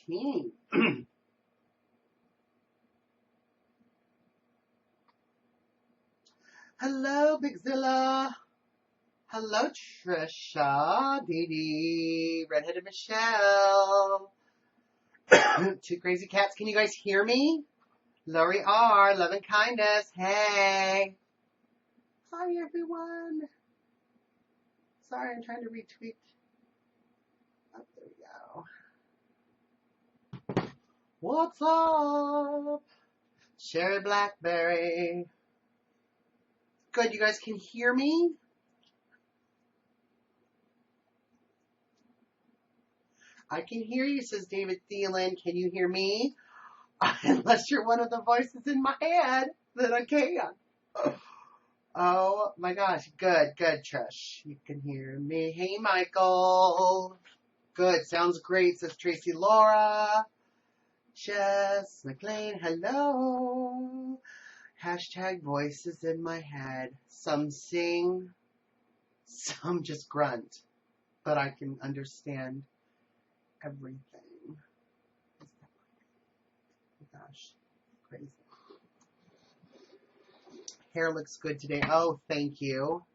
2019. Hello, Bigzilla. Hello, Trisha, Dee Dee, Redheaded Michelle. Two crazy cats. Can you guys hear me? Lori R, Love and Kindness. Hey. Hi, everyone. Sorry, I'm trying to retweet. Oh, there we go. What's up? Sherry Blackberry. Good, you guys can hear me? I can hear you, says David Thielen. Can you hear me? Unless you're one of the voices in my head, then I can. Oh my gosh. Good, Trish. You can hear me. Hey, Michael. Good, sounds great, says Tracy Laura. Jess McLean, hello. Hashtag voices in my head. Some sing, some just grunt. But I can understand everything. Oh gosh, crazy. Hair looks good today. Oh, thank you.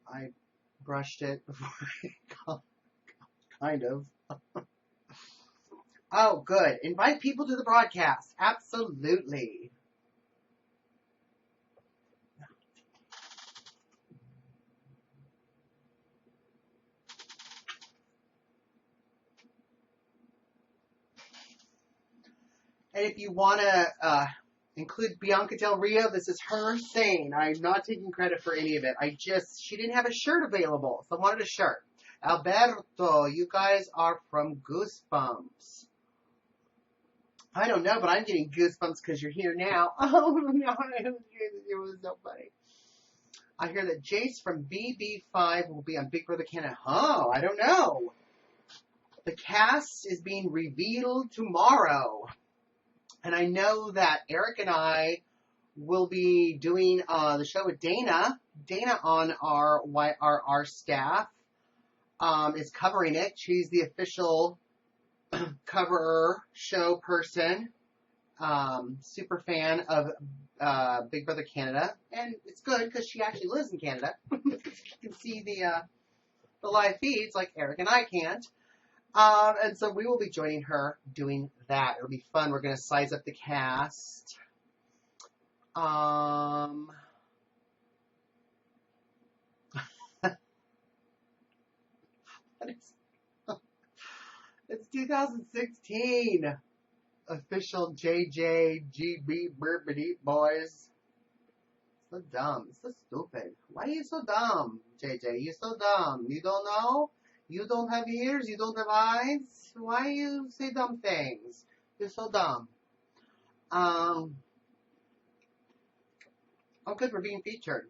I brushed it before I kind of. Oh, good. Invite people to the broadcast. Absolutely. And if you want to include Bianca Del Rio, this is her saying. I'm not taking credit for any of it. She didn't have a shirt available, so I wanted a shirt. Alberto, you guys are from Goosebumps. I don't know, but I'm getting goosebumps because you're here now. Oh, no, it was so funny. I hear that Jace from BB5 will be on Big Brother Canada. Oh, I don't know. The cast is being revealed tomorrow. And I know that Eric and I will be doing the show with Dana. Dana on our staff is covering it. She's the official cover show person. Super fan of Big Brother Canada. And it's good because she actually lives in Canada. You can see the live feeds like Eric and I can't. And so we will be joining her doing that. It'll be fun. We're going to size up the cast. It's 2016. Official JJGB Burbity boys. So dumb. So stupid. Why are you so dumb, JJ? You're so dumb. You don't know? You don't have ears? You don't have eyes? Why you say dumb things? You're so dumb. Oh, good, we're being featured.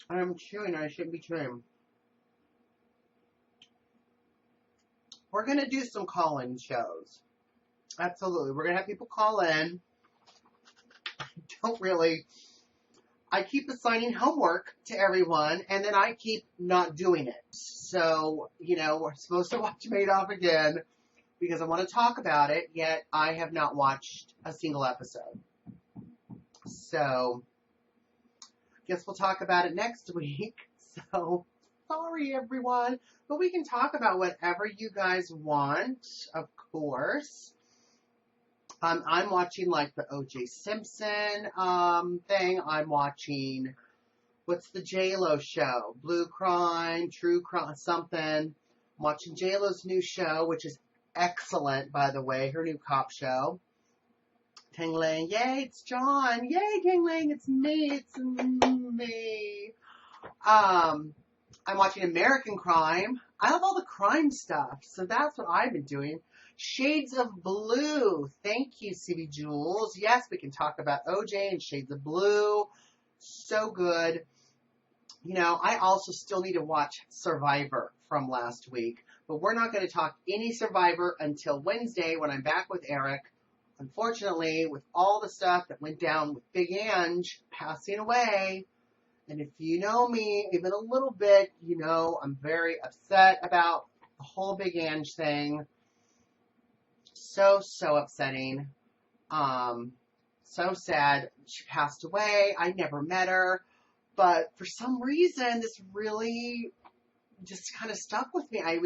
I'm chewing. I shouldn't be chewing. We're going to do some call-in shows. Absolutely. We're going to have people call in. I keep assigning homework to everyone, and then I keep not doing it. So, we're supposed to watch Madoff again because I want to talk about it, yet I have not watched a single episode. So, guess we'll talk about it next week. So, sorry everyone, but we can talk about whatever you guys want, of course. I'm watching like the O.J. Simpson thing. I'm watching, what's the J-Lo show? Blue Crime, True Crime, something. I'm watching J-Lo's new show, which is excellent, by the way, her new cop show. Tang Lang, yay, it's John. Yay, Tang Lang, it's me. I'm watching American Crime. I love all the crime stuff, so that's what I've been doing. Shades of Blue. Thank you, CB Jules. Yes, we can talk about OJ and Shades of Blue. So good. I also still need to watch Survivor from last week, but we're not going to talk any Survivor until Wednesday when I'm back with Eric. Unfortunately, with all the stuff that went down with Big Ange passing away, and if you know me even a little bit, I'm very upset about The whole Big Ange thing. So upsetting. So sad. She passed away. I never met her. But for some reason, this really just kind of stuck with me. I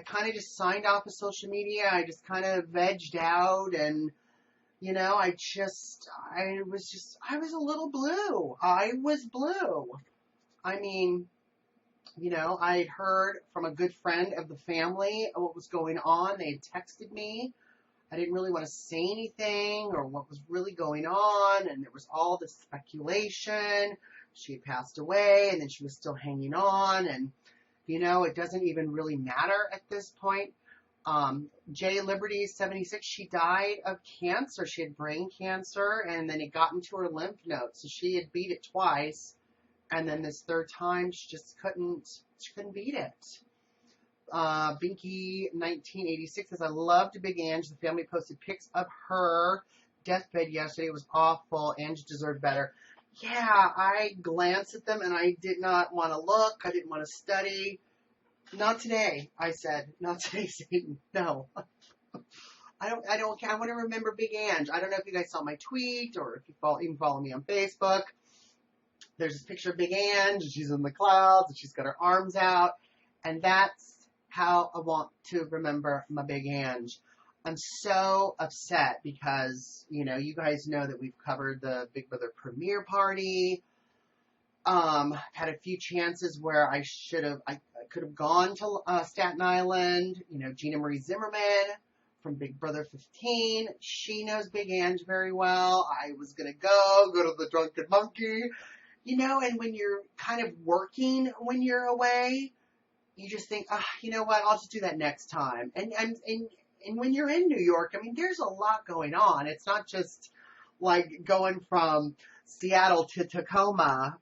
kind of just signed off of social media. I just kind of vegged out and, I was a little blue. I was blue. I mean, I heard from a good friend of the family what was going on. They had texted me. I didn't really want to say anything or what was really going on. And there was all this speculation. She had passed away and then she was still hanging on. And, it doesn't even really matter at this point. Jay Liberty, 76, she died of cancer. She had brain cancer and then it got into her lymph nodes. So she had beat it twice. And then this third time, she couldn't beat it. Binky 1986 says, I loved Big Ange. The family posted pics of her deathbed yesterday. It was awful. Ange deserved better. Yeah, I glanced at them and I did not want to look. I didn't want to study. Not today, I said. Not today, Satan. No. I don't care. I want to remember Big Ange. I don't know if you guys saw my tweet or if you even follow me on Facebook. There's this picture of Big Ange, and she's in the clouds, and she's got her arms out, and that's how I want to remember my Big Ange. I'm so upset because, you guys know that we've covered the Big Brother premiere party. Had a few chances where I could have gone to Staten Island. Gina Marie Zimmerman from Big Brother 15. She knows Big Ange very well. I was going to go to the Drunken Monkey. And when you're kind of working when you're away, you just think, you know what, I'll just do that next time. And when you're in New York, I mean, there's a lot going on. It's not just like going from Seattle to Tacoma,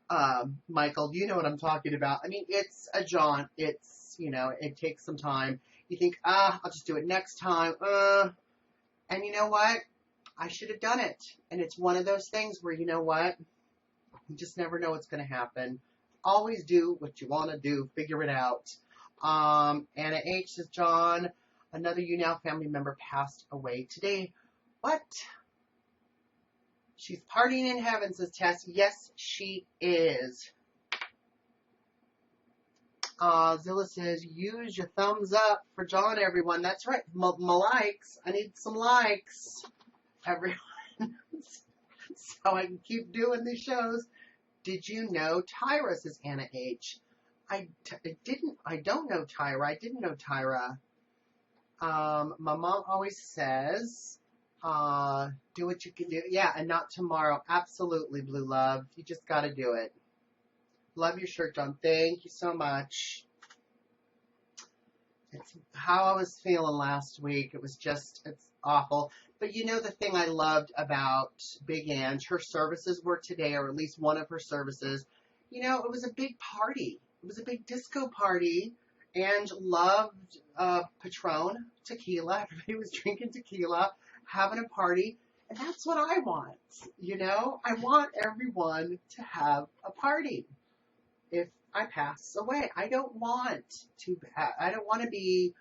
Michael, you know what I'm talking about. I mean, it's a jaunt. It's, it takes some time. You think, I'll just do it next time. And you know what? I should have done it. And it's one of those things where, you know what? You just never know what's going to happen. Always do what you want to do. Figure it out. Anna H. says, John, another YouNow family member passed away today. What? She's partying in heaven, says Tess. Yes, she is. Zilla says, use your thumbs up for John, everyone. That's right. My likes. I need some likes, everyone. So I can keep doing these shows. Did you know Tyra, says Anna H. I don't know Tyra. I didn't know Tyra. My mom always says, do what you can do. Yeah, and not tomorrow. Absolutely, Blue Love. You just got to do it. Love your shirt, John. Thank you so much. It's how I was feeling last week. It's awful. But the thing I loved about Big Ange, her services were today, or at least one of her services, it was a big party. It was a big disco party. Ange loved Patron, tequila. Everybody was drinking tequila, having a party. And that's what I want. I want everyone to have a party. If I pass away, I don't want to be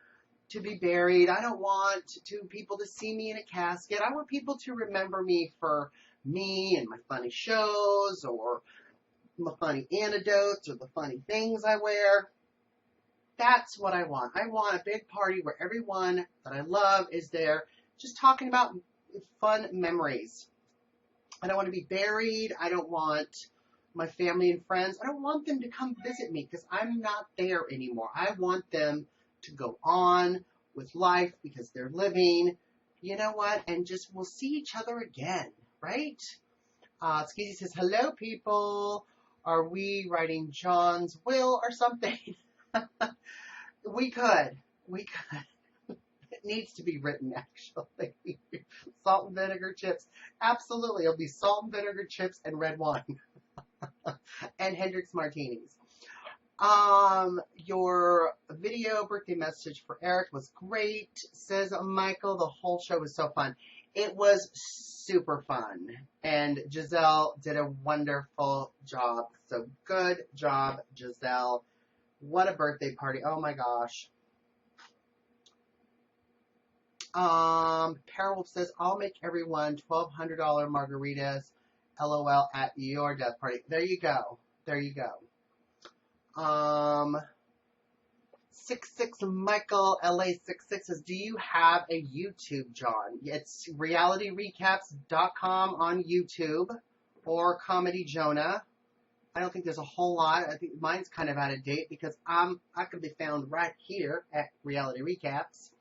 buried. I don't want people to see me in a casket. I want people to remember me for me and my funny shows or my funny anecdotes or the funny things I wear. That's what I want. I want a big party where everyone that I love is there just talking about fun memories. I don't want to be buried. I don't want my family and friends. I don't want them to come visit me because I'm not there anymore. I want them to go on with life because they're living, and just we'll see each other again, right? Skeezy says, hello, people. Are we writing John's will or something? We could. It needs to be written, actually. Salt and vinegar chips. Absolutely. It'll be salt and vinegar chips and red wine. And Hendrix martinis. Your video birthday message for Eric was great, says Michael. The whole show was so fun. It was super fun. And Giselle did a wonderful job. So good job, Giselle. What a birthday party. Oh my gosh. Parawolf says, I'll make everyone $1,200 margaritas, LOL, at your death party. There you go. There you go. 66 Michael LA66 says, do you have a YouTube, John? It's realityrecaps.com on YouTube or Comedy Jonah. I don't think there's a whole lot. I think mine's kind of out of date because I can be found right here at Reality Recaps.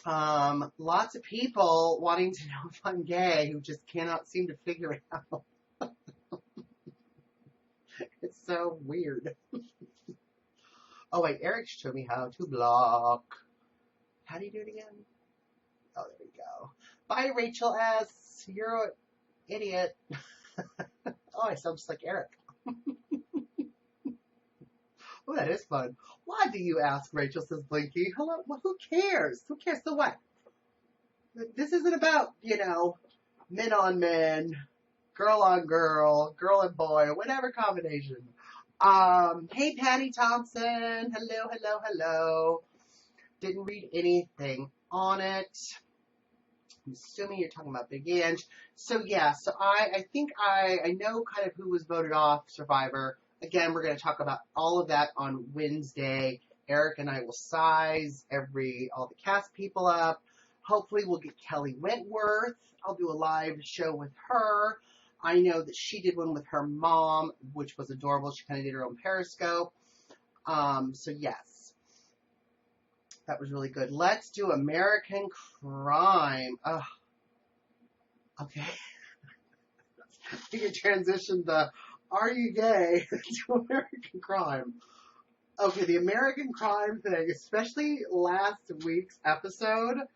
Lots of people wanting to know if I'm gay who just cannot seem to figure it out. It's so weird. Oh wait, Eric showed me how to block. How do you do it again? Oh, there we go. Bye, Rachel S. You're an idiot. Oh, I sound just like Eric. Oh, that is fun. Why do you ask? Rachel says, Blinky. Hello. Well, who cares? Who cares? So what? This isn't about, men on men, girl on girl, girl and boy, whatever combination. Hey, Patty Thompson. Hello, hello, hello. Didn't read anything on it. I'm assuming you're talking about Big Ange. So, yeah, so I think I know kind of who was voted off Survivor. Again, we're going to talk about all of that on Wednesday. Eric and I will size all the cast people up. Hopefully we'll get Kelly Wentworth. I'll do a live show with her. I know that she did one with her mom, which was adorable. She kind of did her own Periscope. So yes, that was really good. Let's do American Crime. Oh, okay. You can transition the "Are you gay?" to American Crime. Okay, the American Crime thing, especially last week's episode,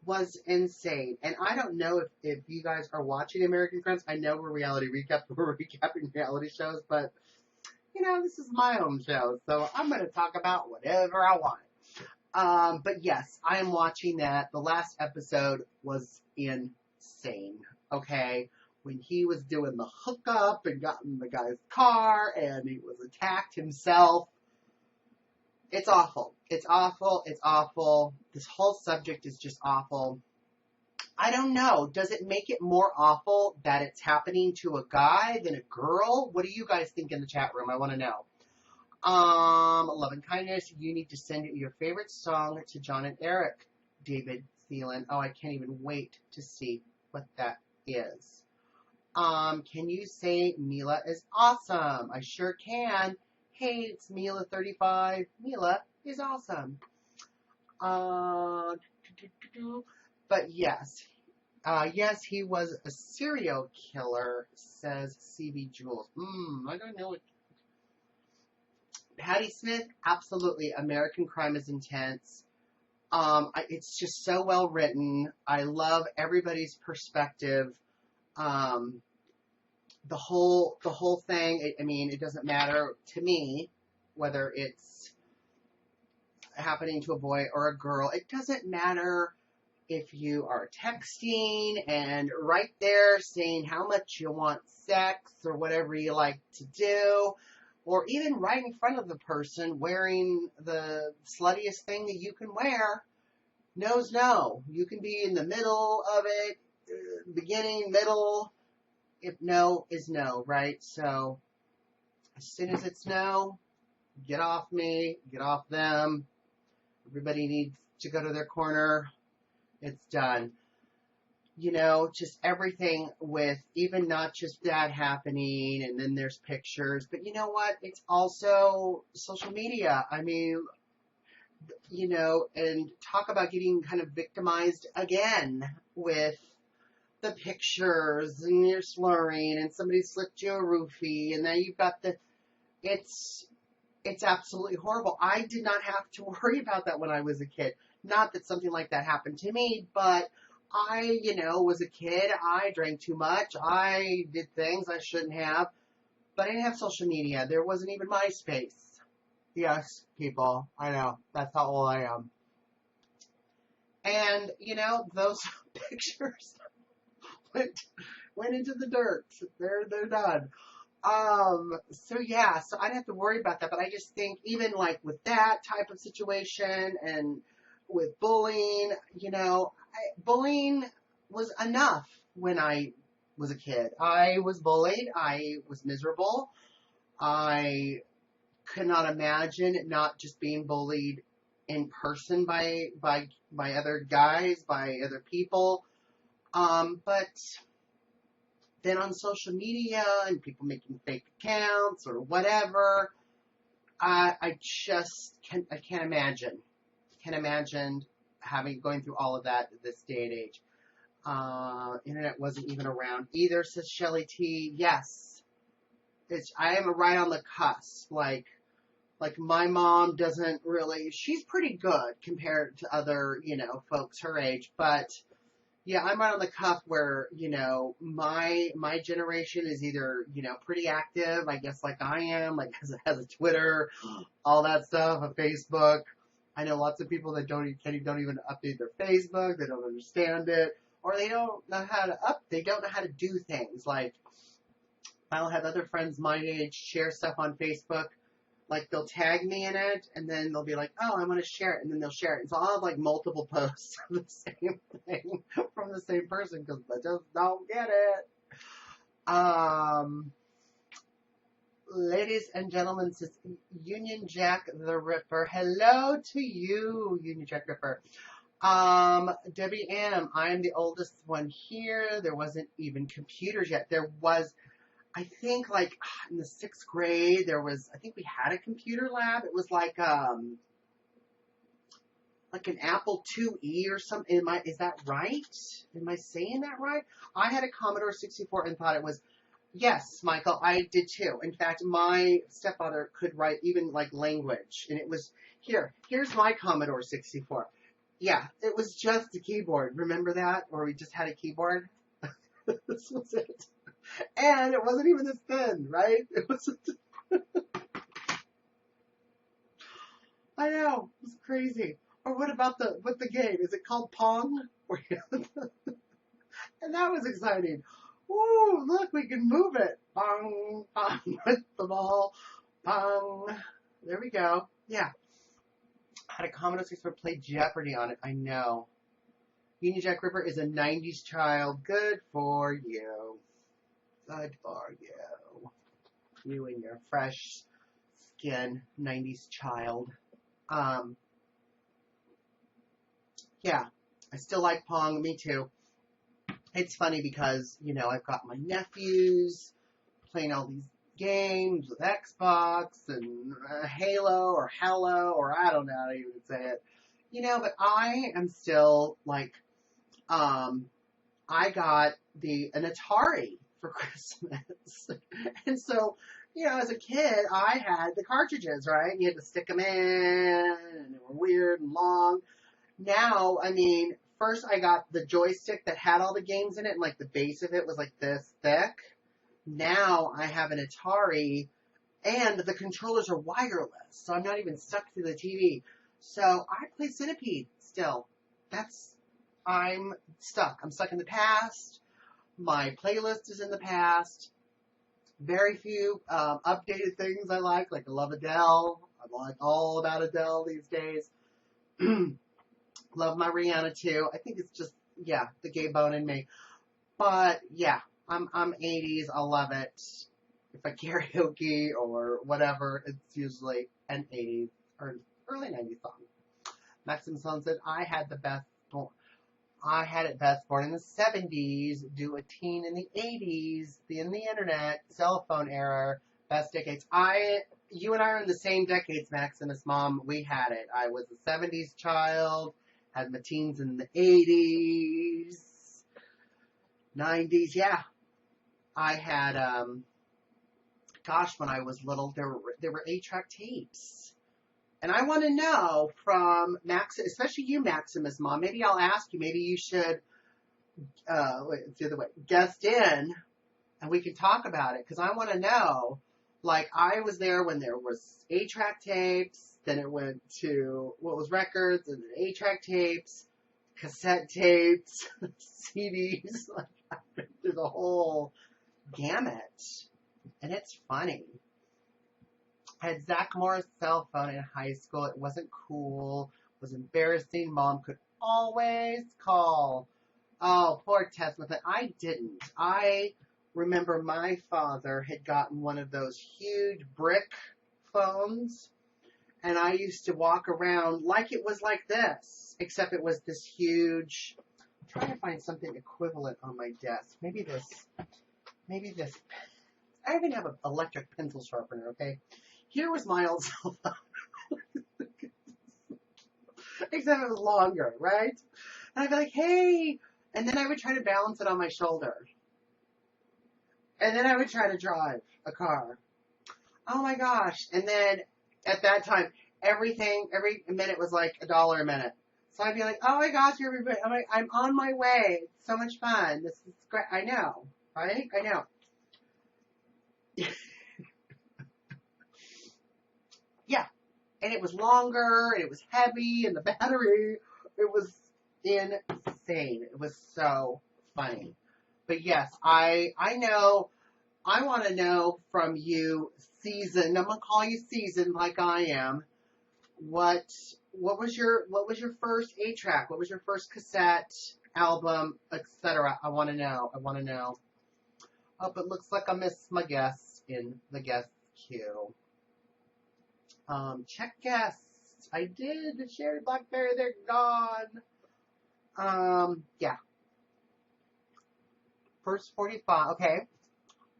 was insane. And I don't know if you guys are watching American Crimes. I know we're reality recaps. We're recapping reality shows, but, this is my own show. So I'm going to talk about whatever I want. But yes, I am watching that. The last episode was insane. Okay. When he was doing the hookup and got in the guy's car and he was attacked himself. It's awful. It's awful. It's awful. This whole subject is just awful. I don't know. Does it make it more awful that it's happening to a guy than a girl? What do you guys think in the chat room? I want to know. Love and kindness. You need to send your favorite song to John and Eric. David Thielen. Oh, I can't even wait to see what that is. Can you say Mila is awesome? I sure can. Hey, it's Mila35. Mila is awesome. But yes. Yes, he was a serial killer, says CB Jules. I don't know what. Patty Smith, absolutely. American Crime is intense. It's just so well written. I love everybody's perspective. The whole thing, it doesn't matter to me whether it's happening to a boy or a girl. It doesn't matter if you are texting and right there saying how much you want sex or whatever you like to do, or even right in front of the person wearing the sluttiest thing that you can wear. No's no. You can be in the middle of it, beginning, middle. If no is no, right? So as soon as it's no, get off me, get off them. Everybody needs to go to their corner. It's done. Just everything with even not just that happening and then there's pictures, but you know what? It's also social media. And talk about getting kind of victimized again with the pictures and you're slurring and somebody slipped you a roofie and then you've got it's absolutely horrible. I did not have to worry about that when I was a kid. Not that something like that happened to me, but I, was a kid. I drank too much. I did things I shouldn't have, but I didn't have social media. There wasn't even MySpace. Yes, people, I know. That's how old I am. And, those pictures went into the dirt. They're done. So yeah, so I didn't have to worry about that, but I just think even like with that type of situation and with bullying. Bullying was enough when I was a kid. I was bullied. I was miserable. I could not imagine not just being bullied in person by other guys, by other people. But then on social media and people making fake accounts or whatever, I can't imagine. Can't imagine going through all of that at this day and age. Internet wasn't even around either, says Shelly T. Yes. I am right on the cusp. Like my mom doesn't really, she's pretty good compared to other, folks her age, but yeah, I'm right on the cuff where, my generation is either, pretty active, I guess like I am, like has a Twitter, all that stuff, a Facebook. I know lots of people that don't even update their Facebook, they don't understand it, or they don't know how to do things. Like, I'll have other friends my age share stuff on Facebook. Like, they'll tag me in it, and then they'll be like, oh, I want to share it, and then they'll share it. And so I'll have, like, multiple posts of the same thing from the same person, because I just don't get it. Ladies and gentlemen, says Union Jack the Ripper. Hello to you, Union Jack Ripper. Debbie M, I am the oldest one here. There wasn't even computers yet. There was... I think like in the 6th grade, I think we had a computer lab. It was like an Apple IIe or something. Is that right? Am I saying that right? I had a Commodore 64 and thought it was, yes, Michael, I did too. In fact, my stepfather could write even like language. And it was, here's my Commodore 64. Yeah, it was just a keyboard. Remember that? Or we just had a keyboard? This was it. And it wasn't even this thin, right? It was. I know, it was crazy. Or what about the game? Is it called Pong? And that was exciting. Ooh, look, we can move it. Pong, pong, with the ball. Pong. There we go. Yeah. I had a Commodore 64, played Jeopardy on it. I know. Union Jack Ripper is a 90s child. Good for you. Good for you. You and your fresh skin 90s child. Yeah, I still like Pong. Me too. It's funny because, I've got my nephews playing all these games with Xbox and Halo or Hello, or I don't know how to even say it. But I am still like, I got an Atari for Christmas. And so, as a kid, I had the cartridges, right? You had to stick them in, and they were weird and long. Now, first I got the joystick that had all the games in it, and like the base of it was like this thick. Now I have an Atari, and the controllers are wireless, so I'm not even stuck to the TV. So I play Centipede still. I'm stuck. I'm stuck in the past. My playlist is in the past. Very few updated things I like I love Adele. I'm like all about Adele these days. Love my Rihanna too. I think it's just, the gay bone in me. But yeah, I'm 80s. I love it. If I karaoke or whatever, it's usually an 80s or early 90s song. Maxim Son said, I had it best born in the 70s, do a teen in the 80s, in the internet, cell phone era, best decades. You and I are in the same decades, Maximus, Mom. We had it. I was a 70s child, had my teens in the 80s, 90s, yeah. I had, when I was little, there were 8-track tapes. And I want to know from especially you, Maximus, Mom, maybe I'll ask you, maybe you should, it's the other way, guest in, and we can talk about it, because I want to know, I was there when there was 8-track tapes, then it went to, records, and then 8-track tapes, cassette tapes, CDs, there's a whole gamut, and it's funny. I had Zach Morris' cell phone in high school. It wasn't cool. was embarrassing. Mom could always call. Oh, poor Tess with it. I didn't. I remember my father had gotten one of those huge brick phones, and I used to walk around like it was like this, except it was this huge. I'm trying to find something equivalent on my desk. Maybe this. I even have an electric pencil sharpener, okay? Here was my old cell phone. Except it was longer, right? And I'd be like, hey. And then I would try to balance it on my shoulder. And then I would try to drive a car. Oh my gosh. And then at that time, every minute was like $1 a minute. So I'd be like, oh my gosh, I'm on my way. It's so much fun. This is great. I know, right? I know. Yeah. And it was longer, and it was heavy, and the battery, it was insane. It was so funny. But yes, I know, I want to know from you, Season, I'm going to call you Season like I am, what was your first 8-track? What was your first cassette, album, etc.? I want to know. Oh, but looks like I missed my guest in the guest queue. Check guests. I did. Sherry Blackberry, they're gone. Yeah. First 45. Okay.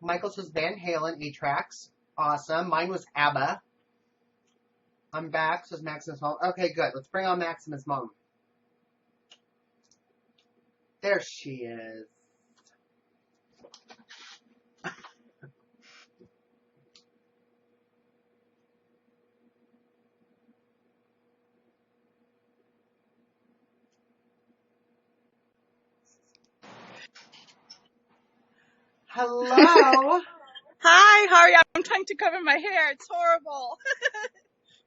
Michael says Van Halen, 8-tracks. Awesome. Mine was ABBA. I'm back, says Maximus Mom. Okay, good. Let's bring on Maximus Mom. There she is. Hello. Hi, how are you? I'm trying to cover my hair. It's horrible.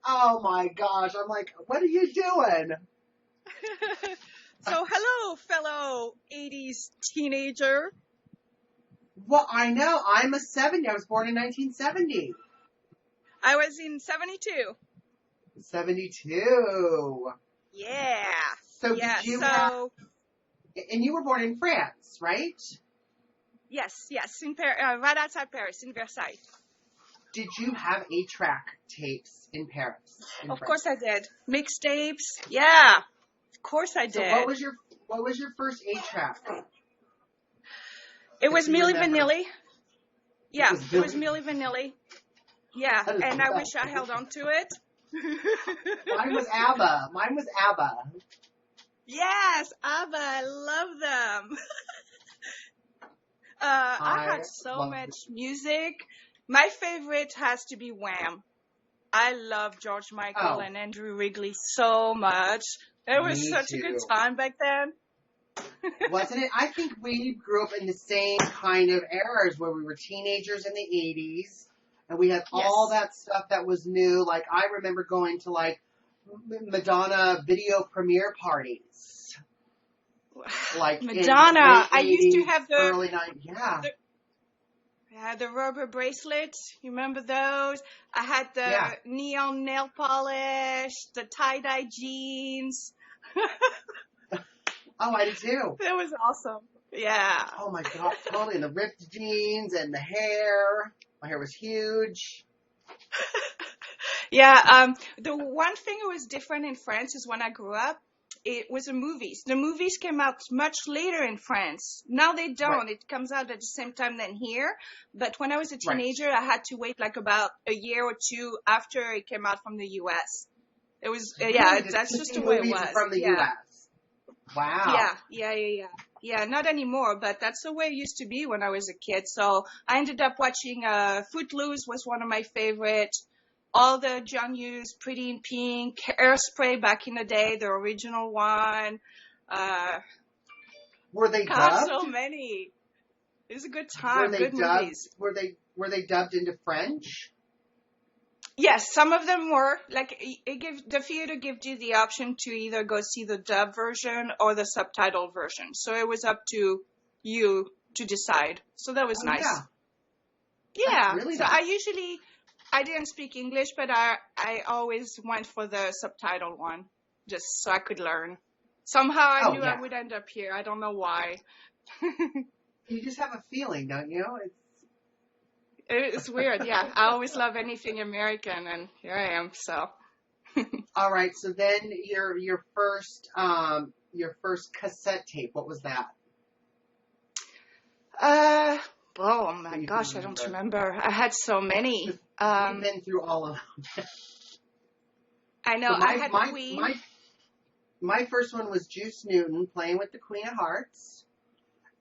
Oh my gosh. I'm like, what are you doing? So, hello, fellow 80s teenager. Well, I know. I'm a 70. I was born in 1970. I was in 72. 72. Yeah. So yeah, did you so, have, and you were born in France, right? yes, in right outside Paris, in Versailles. Did you have 8-track tapes in Paris? Of course I did. Mixtapes. Yeah. Of course I did. So what was your first 8-track? It was Milli Vanilli. Yeah, it was Milli Vanilli. Yeah, and I wish I held on to it. Mine was ABBA. Yes, ABBA. I love them. I had so much music. My favorite has to be Wham. I love George Michael and Andrew Wrigley so much. It was such a good time back then. Wasn't it? I think we grew up in the same kind of eras where we were teenagers in the 80s, and we had all that stuff that was new. Like, I remember going to, like, Madonna video premiere parties. Like Madonna. I used to have the early 90s. the rubber bracelets. You remember those? I had the neon nail polish, the tie-dye jeans. Oh, I did too. It was awesome. Yeah. Oh my God, totally. And the ripped jeans and the hair. My hair was huge. Yeah. The one thing that was different in France is when I grew up, it was the movies. The movies came out much later in France. Now they don't. Right. It comes out at the same time than here. But when I was a teenager, I had to wait like about a year or two after it came out from the U.S. It was, that's just the way it was. From the U.S. Wow. Yeah, not anymore, but that's the way it used to be when I was a kid. So I ended up watching Footloose was one of my favorites. All the John Hughes, Pretty in Pink, Hairspray back in the day, the original one. Were they dubbed? So many. It was a good time. Good movies. Were they dubbed into French? Yes, some of them were. Like, the theater gives you the option to either go see the dub version or the subtitle version. So it was up to you to decide. So that was nice. Yeah. Really so nice. I didn't speak English, but I always went for the subtitle one. just so I could learn. Somehow I Oh knew I yeah. would end up here. I don't know why. You just have a feeling, don't you? It's weird, yeah. I always love anything American, and here I am. So, All right. So then your first cassette tape. What was that? uh, oh my That you can gosh, I don't remember? remember. I had so many. 'Cause we've been through all of them. I know So I had Queen. my first one was Juice Newton playing with the Queen of Hearts.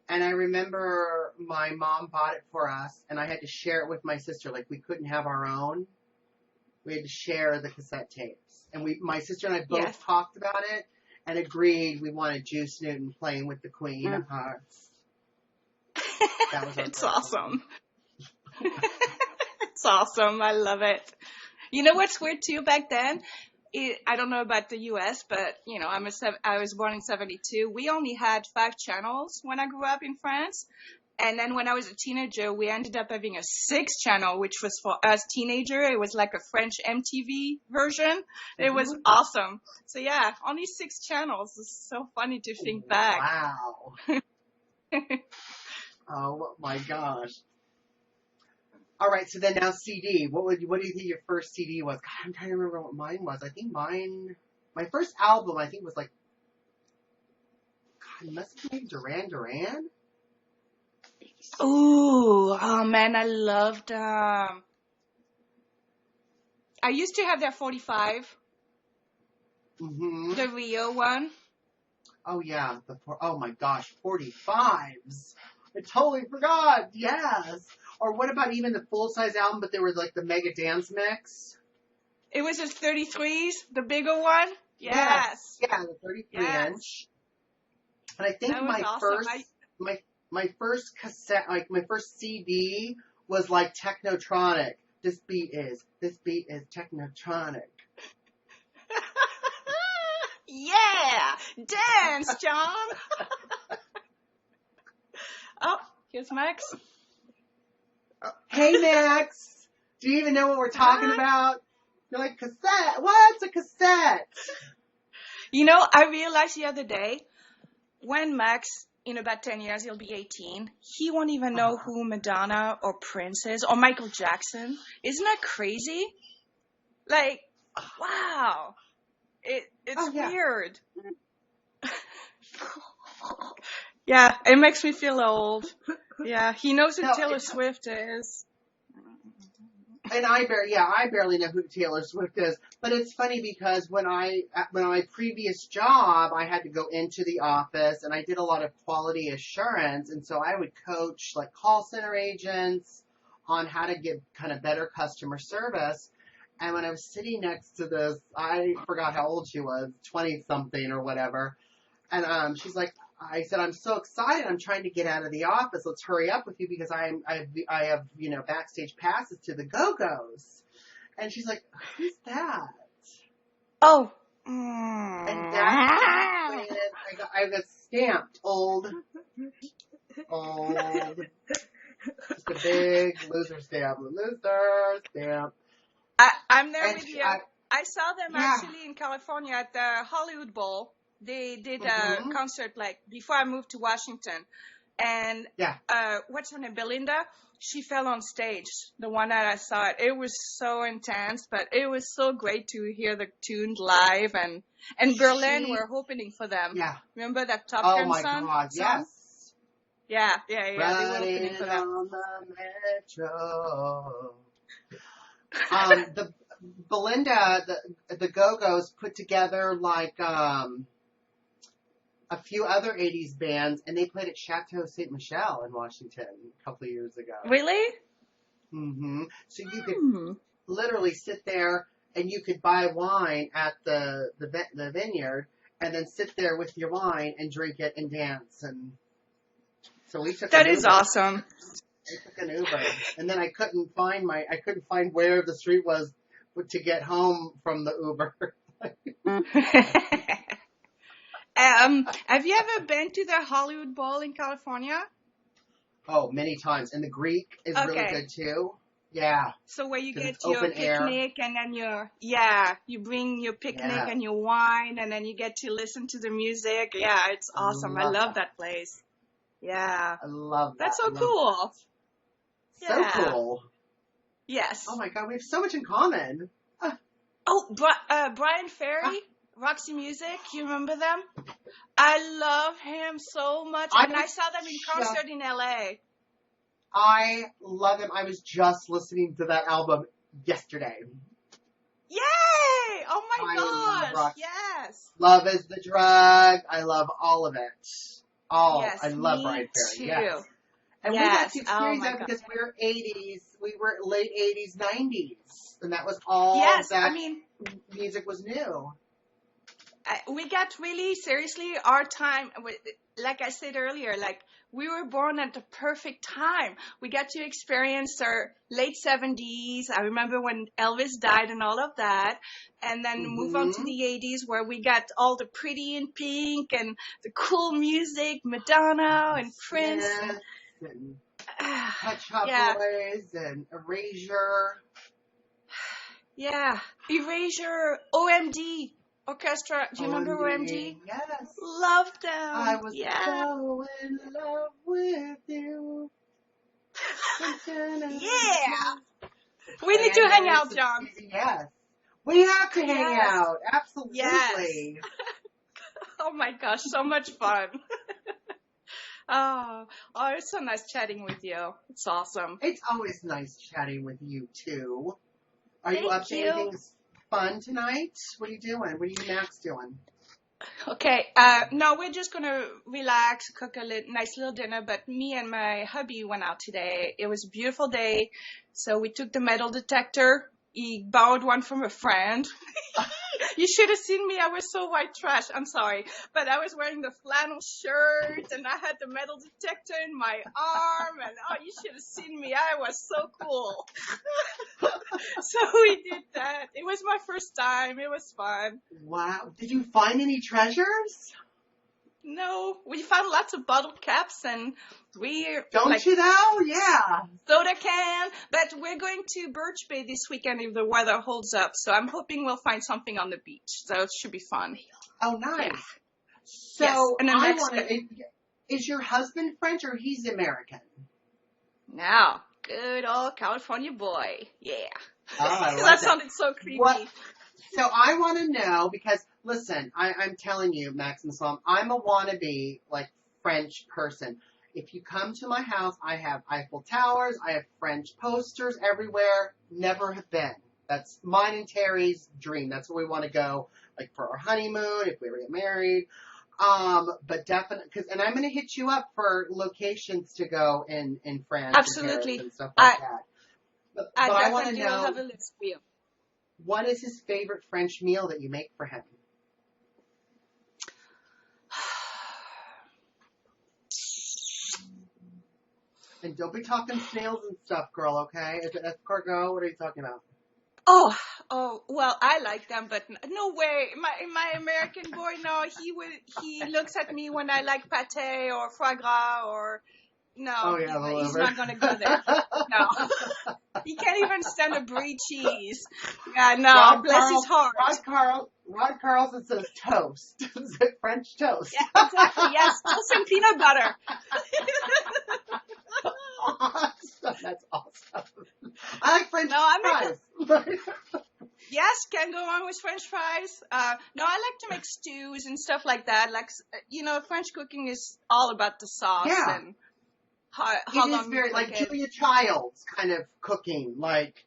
And I remember my mom bought it for us, and I had to share it with my sister. Like, we couldn't have our own. We had to share the cassette tapes. And my sister and I both Yes. talked about it and agreed we wanted Juice Newton playing with the Queen of Hearts. That was our It's first awesome. It's awesome. I love it. You know what's weird too back then? I don't know about the U.S., but you know, I was born in '72. We only had 5 channels when I grew up in France, and then when I was a teenager, we ended up having a 6th channel, which was for us teenager. It was like a French MTV version. It was awesome. So yeah, only 6 channels. It's so funny to think back. Wow. Oh my gosh. All right, so then now CD. What do you think your first CD was? God, I'm trying to remember what mine was. I think my first album, I think was like, God, it must have been Duran Duran. Ooh, oh man, I loved. I used to have their 45, Mm-hmm. the Rio one. Oh yeah, oh my gosh, 45s. I totally forgot. Yes. Or what about even the full size album? But there was like the mega dance mix. It was just 33s, the bigger one. Yes. Yeah, the 33 inch. And I think That was awesome. my first cassette, like my first CD was like Technotronic. This beat is Technotronic. Yeah, dance, John. Oh, here's Max. Hey Max, do you even know what we're talking about? You're like, cassette? What's a cassette? You know, I realized the other day, when Max, in about 10 years, he'll be 18, he won't even know who Madonna or Prince is or Michael Jackson. Isn't that crazy? Like, wow. It's weird. Yeah, it makes me feel old. Yeah, he knows who Taylor Swift is. And I barely know who Taylor Swift is. But it's funny because when my previous job, I had to go into the office and I did a lot of quality assurance. And so I would coach like call center agents on how to give kind of better customer service. And when I was sitting next to this, I forgot how old she was, 20 something or whatever. And she's like, I said, I'm so excited. I'm trying to get out of the office. Let's hurry up with you because I have, backstage passes to the Go-Go's. And she's like, who's that? Oh. And that's I got stamped old. Just a big loser stamp. I'm there with you. I saw them actually in California at the Hollywood Bowl. They did a concert like before I moved to Washington. And what's her name? Belinda? She fell on stage. The one that I saw it was so intense, but it was so great to hear the tune live and Berlin were opening for them. Yeah. Remember that Top Gun song? Oh my God, yes. Yeah. They were opening for them. On the metro. The Belinda, the Go-Go's put together like a few other 80s bands, and they played at Chateau Ste. Michelle in Washington a couple of years ago. Really? Mm-hmm. So you could literally sit there and you could buy wine at the vineyard and then sit there with your wine and drink it and dance. And so we took That is awesome. I took an Uber, and then I couldn't find where the street was to get home from the Uber. Have you ever been to the Hollywood Bowl in California? Oh, many times. And the Greek is really good too. Yeah, So where you because get it's your open air. picnic and then you bring your picnic Yeah, and your wine and then you get to listen to the music. Yeah, it's I awesome. I love love that. that place. Yeah. I love That's that. so Love cool. that. So Yeah. cool. Oh Yes. my God, we have so much in common. Ah, Oh, Brian ah, Ferry, Roxy Music. You remember them? I love him so much. I And I was saw them in just, concert in LA. I love him. I was just listening to that album yesterday. Yay! Oh my I love gosh. rock. Yes. Love is the drug. I love all of it. All. I Yes, love me Brian Ferry. Yes. too. And we got Yes. to Oh experience my that God. because we were late 80s, 90s. And that was all Yes. I that mean, music was new. we got really seriously our time. Like I said earlier, like we were born at the perfect time. We got to experience our late 70s. I remember when Elvis died and all of that. And then move on to Mm-hmm. the 80s where we got all the Pretty in Pink and the cool music, Madonna and Prince. Smith and Pet Shop Yeah. Boys and Erasure. Yeah. Erasure, OMD, Orchestra. Do you remember OMD. OMD? Yes. Love I them. was Yeah. so in love with you. Yeah. We need to hang out, John. Yes. We have to hang Yes. out. Yes. Absolutely. Oh my gosh, so much fun. Oh, it's so nice chatting with you. It's awesome. It's always nice chatting with you, too. Are you Thank up to you. anything fun tonight? What are you doing? What are you and Max doing? Okay, no, we're just gonna relax, cook a nice little dinner, but me and my hubby went out today. It was a beautiful day, so we took the metal detector. He borrowed one from a friend. You should have seen me. I was so white trash. I'm sorry. But I was wearing the flannel shirt and I had the metal detector in my arm and you should have seen me. I was so cool. So we did that. It was my first time. It was fun. Wow. Did you find any treasures? No, we found lots of bottle caps and Don't you though? Yeah. soda can, but we're going to Birch Bay this weekend if the weather holds up. So I'm hoping we'll find something on the beach. So it should be fun. Oh, nice. Yeah. So Yes. And then I next want to. Is your husband French or he's American? now, good old California boy. Yeah. Oh, I like That sounded so creepy. What? So I want to know because listen, I'm telling you, Max and Sloan, I'm a wannabe like French person. If you come to my house, I have Eiffel Towers, I have French posters everywhere. Never have been. That's mine and Terry's dream. That's where we want to go, like for our honeymoon, if we ever get married. But definitely, and I'm going to hit you up for locations to go in France and Paris Absolutely. and stuff like that. But I I want to definitely will know, have a list for you. what is his favorite French meal that you make for him? And don't be talking snails and stuff, girl, okay? Is it escargot? What are you talking about? Oh, well, I like them, but no way. My American boy, no, he looks at me when I like pate or foie gras or, no, Oh, yeah, the he's liver. not gonna go there. No. He can't even stand a brie cheese. Yeah, no, bless his heart. Rod Carlson says toast. Is it French toast? Yeah, exactly, yes, some peanut butter. Awesome. That's awesome. I like French No, I'm fries. Yes, can go wrong with French fries. No, I like to make stews and stuff like that. Like, French cooking is all about the sauce Yeah. and how It long is you very cook like it. Julia Child's kind of cooking. Like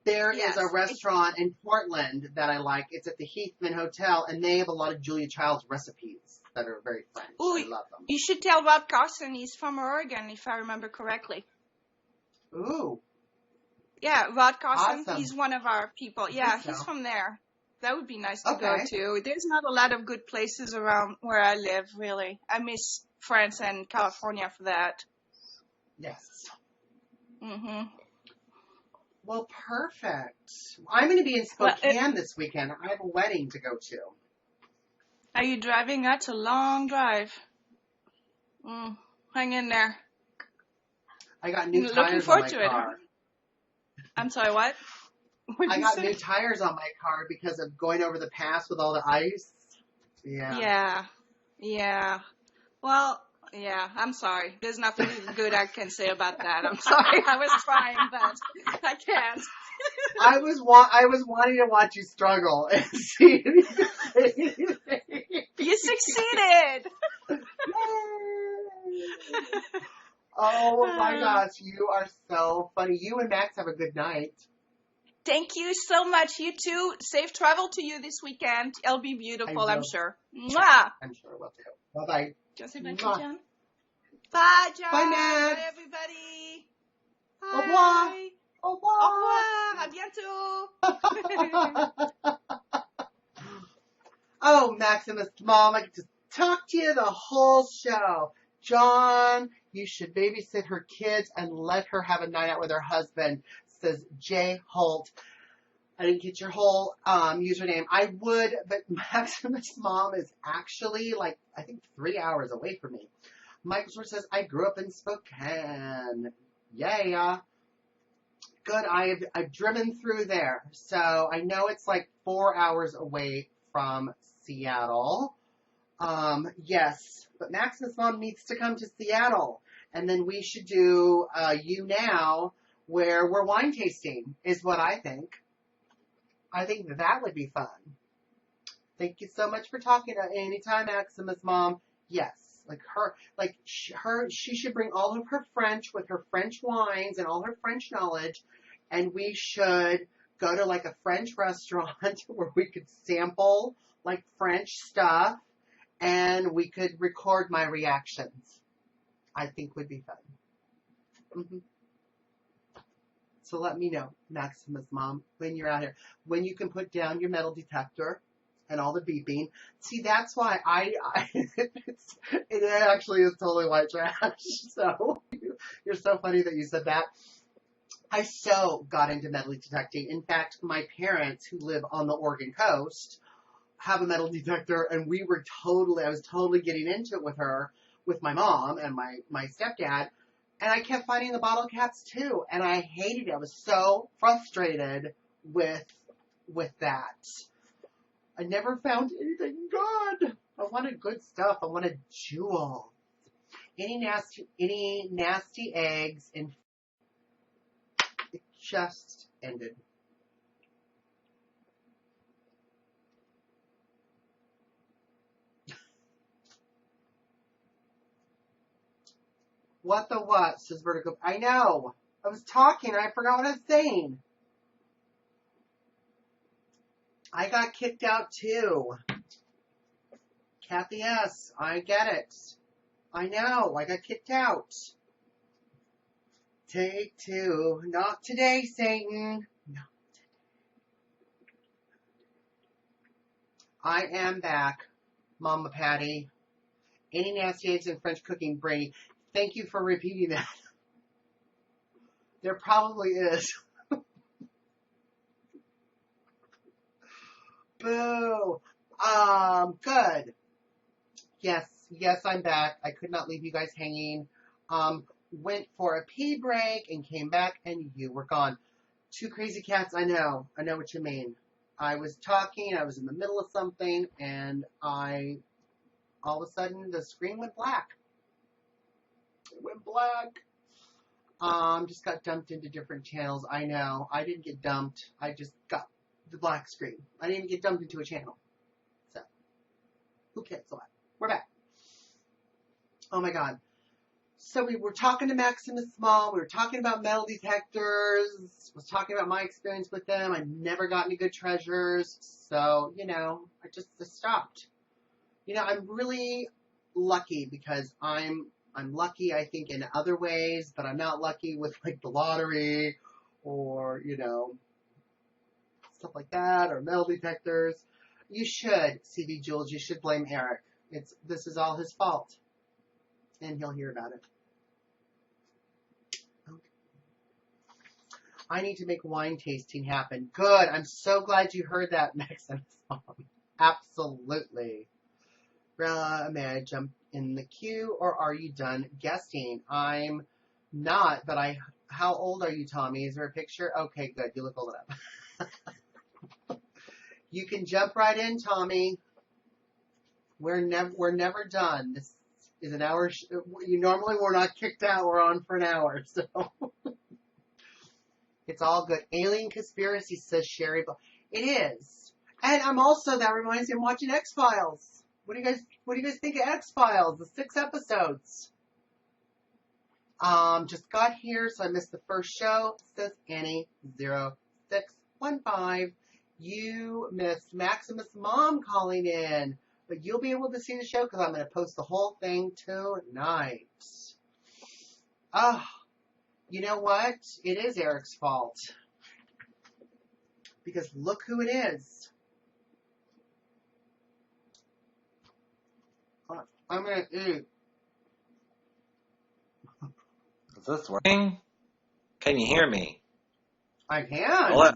there is Yes. a restaurant in Portland that I like. It's at the Heathman Hotel, and they have a lot of Julia Child's recipes that are very French. Ooh, I love them. You should tell Rod Carson. He's from Oregon, if I remember correctly. Ooh, Yeah, Rod Carson. Awesome. He's one of our people. Yeah, think so. he's from there. That would be nice to go Okay. to. There's not a lot of good places around where I live, really. I miss France and California for that. yes. Mhm. Well, perfect. I'm going to be in Well, Spokane this weekend. I have a wedding to go to. Are you driving? That's a long drive. Hang in there. I got new Looking tires on forward my to it, huh? car. I'm sorry, what? What did I you got say? new tires on my car because of going over the pass with all the ice. Yeah. Yeah. Yeah. Well, yeah, I'm sorry. There's nothing good I can say about that. I'm sorry. I was trying, but I can't. I was wanting to watch you struggle and see if you could say anything. You succeeded. Oh my gosh, you are so funny. You and Max have a good night. Thank you so much. You too. Safe travel to you this weekend. It'll be beautiful, I'm sure. Mwah. I'm sure we'll do. Bye-bye. Do you want to say bye to Mwah. John? Bye, John. Bye, Max. Bye, everybody. Au revoir. Bye. Au Au revoir. revoir. À bientôt. Oh, Maximus Mom, I get to talk to you the whole show. John, you should babysit her kids and let her have a night out with her husband, says Jay Holt. I didn't get your whole username. I would, but Maximus' mom is actually like, I think 3 hours away from me. Michael Schwartz says, I grew up in Spokane. Yeah. Good. I've driven through there. So I know it's like 4 hours away from Seattle. Yes, but Maximus' mom needs to come to Seattle. And then we should do You Now, where we're wine tasting, is what I think. I think that would be fun. Thank you so much for talking to anytime, Maximus' mom. Yes, she should bring all of her French with her French wines and all her French knowledge, and we should go to like a French restaurant where we could sample like French stuff, and we could record my reactions. I think would be fun. So let me know, Maximus' mom, when you're out here, when you can put down your metal detector and all the beeping. See, that's why it actually is totally white trash. So you're so funny that you said that. I so got into metal detecting. In fact, my parents who live on the Oregon coast have a metal detector, and I was totally getting into it with my mom and my stepdad. And I kept finding the bottle caps too, and I hated it. I was so frustrated with that. I never found anything good. I wanted good stuff. I wanted jewels. Any nasty eggs, and it just ended. What the what, says Vertigo. I know. I was talking and I forgot what I was saying. I got kicked out too. Kathy S., I get it. I know. I got kicked out. Take two. Not today, Satan. No. I am back, Mama Patty. Any nasty eggs in French cooking, Brady? Thank you for repeating that. There probably is. Boo. Good. Yes, I'm back. I could not leave you guys hanging. Went for a pee break and came back and you were gone. Two crazy cats, I know what you mean. I was talking, I was in the middle of something, and all of a sudden the screen went black. It went black. Just got dumped into different channels. I know. I didn't get dumped. I just got the black screen. I didn't even get dumped into a channel. So, who cares a lot? We're back. Oh my God. So we were talking to Maximus Small. We were talking about metal detectors. Was talking about my experience with them. I never got any good treasures. So, I just stopped. I'm really lucky because I'm lucky, I think, in other ways, but I'm not lucky with like the lottery or, stuff like that, or metal detectors. You should, CV Jules, you should blame Eric. This is all his fault. And he'll hear about it. Okay. I need to make wine tasting happen. Good. I'm so glad you heard that, Maximus Mom. Absolutely. May I jump in the queue, or are you done guesting? I'm not, but I How old are you, Tommy? Is there a picture? Okay, good. You look old enough. You can jump right in, Tommy. We're never done. This is an hour. Normally we're not kicked out. We're on for an hour, so it's all good. Alien conspiracy, says Sherry. It is, and I'm also, that reminds me, I'm watching X-Files. What do you guys think of X-Files? The 6 episodes. Just got here, so I missed the first show. Says Annie0615. You missed Maximus' mom calling in, but you'll be able to see the show because I'm going to post the whole thing tonight. Oh, you know what? It is Eric's fault. Because look who it is. I'm going to eat. Is this working? Can you hear me? I can. Well,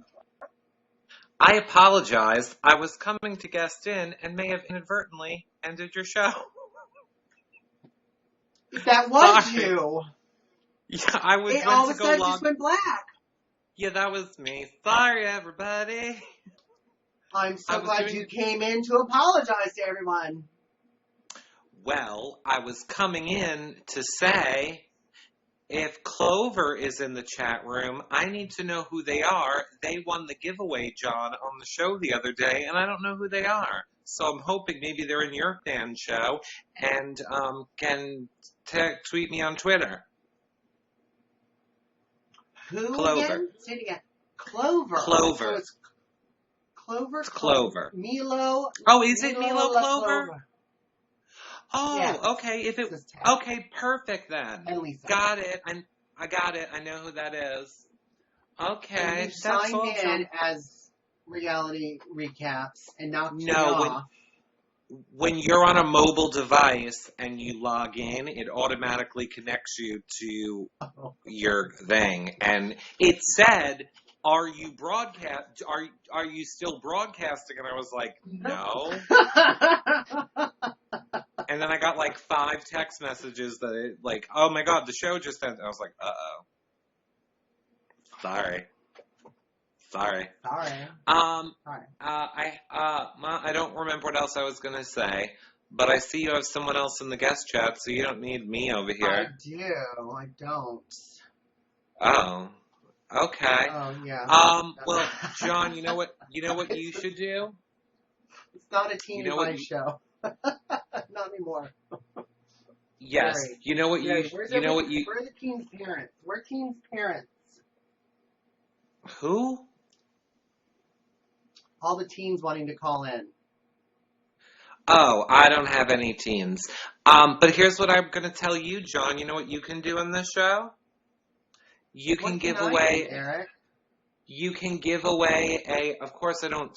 I apologize. I was coming to guest in and may have inadvertently ended your show. That was Sorry. you. Yeah, I was It meant all to of a go sudden log. just went black. Yeah, that was me. Sorry, everybody. I'm so I was glad doing- you came in to apologize to everyone. Well, I was coming in to say, if Clover is in the chat room, I need to know who they are. They won the giveaway, John, on the show the other day, and I don't know who they are. So I'm hoping maybe they're in your fan show and can tweet me on Twitter. Who Clover. again? Say it again. Clover. Clover. So it's Clover. It's Clover. Milo. Oh, is it Milo Clover? Clover. Oh, Yeah. okay. Okay, perfect then. And Lisa. Got it. I got it. I know who that is. Okay, And you that's signed awesome. in as reality recaps and knocked me No, off. when you're on a mobile device and you log in, it automatically connects you to your thing, and it said, "Are you broadcast? Are you still broadcasting?" And I was like, "No." And then I got like 5 text messages that "Oh my God, the show just ended." I was like, "Uh-oh, sorry." Sorry. I don't remember what else I was gonna say, but I see you have someone else in the guest chat, so you don't need me over here. I do. I don't. Oh, okay. Oh yeah. Well, John, you know what you should do? It's not a teen You know what advice show. Not anymore. Yes. Right. You know what you Right. you know what you Where are the teens' parents? Where are teens' parents? who? All the teens wanting to call in. Oh, I don't have any teens. But here's what I'm gonna tell you, John. You know what you can do in this show? You can What give I away. do, Eric? You can give away of course I don't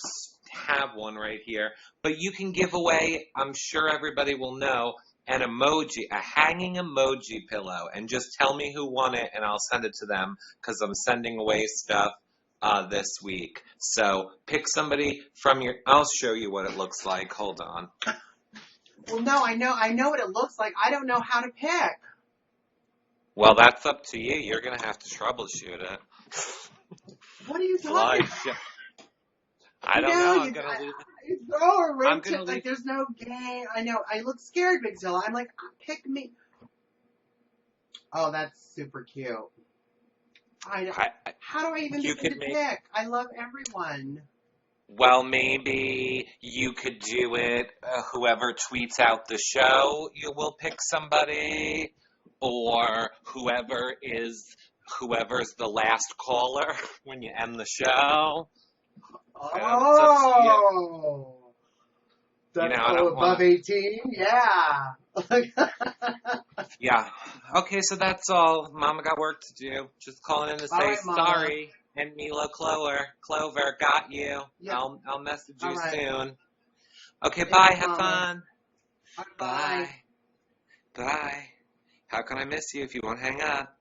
have one right here, but you can give away, I'm sure everybody will know, an emoji, a hanging emoji pillow, and just tell me who won it and I'll send it to them because I'm sending away stuff this week. So pick somebody from I'll show you what it looks like. Hold on. Well, no, I know what it looks like. I don't know how to pick. Well, that's up to you. You're going to have to troubleshoot it. What are you talking about? I don't know. I'm going to leave it. You throw a ring I'm gonna to, leave- like, there's no game. I know. I look scared, Big Zilla. I'm like, pick me. Oh, that's super cute. How do I even You begin could to make- pick? I love everyone. Well, maybe you could do it. Whoever tweets out the show, you will pick somebody, or whoever's the last caller when you end the show. Oh, You know, I all don't above wanna- 18. Yeah. Yeah. Okay, so that's all. Mama got work to do. Just calling in to say All right, Mama. sorry. And Milo Clover, got you. Yeah. I'll message you All right. soon. Okay, Thanks, bye. Have Mama. fun. Bye. Bye. How can I miss you if you won't hang up?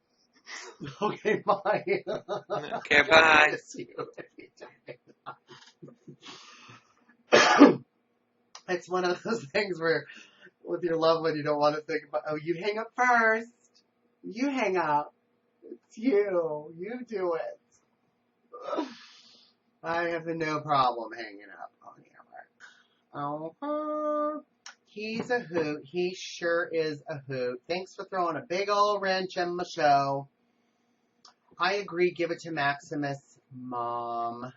Okay, bye. Okay, bye. I miss you every time. It's one of those things where with your loved one you don't want to think about, oh, you hang up first. You hang up. you. You do it. I have no problem hanging up on Eric. He's a hoot. He sure is a hoot. Thanks for throwing a big old wrench in my show. I agree. Give it to Maximus, Mom.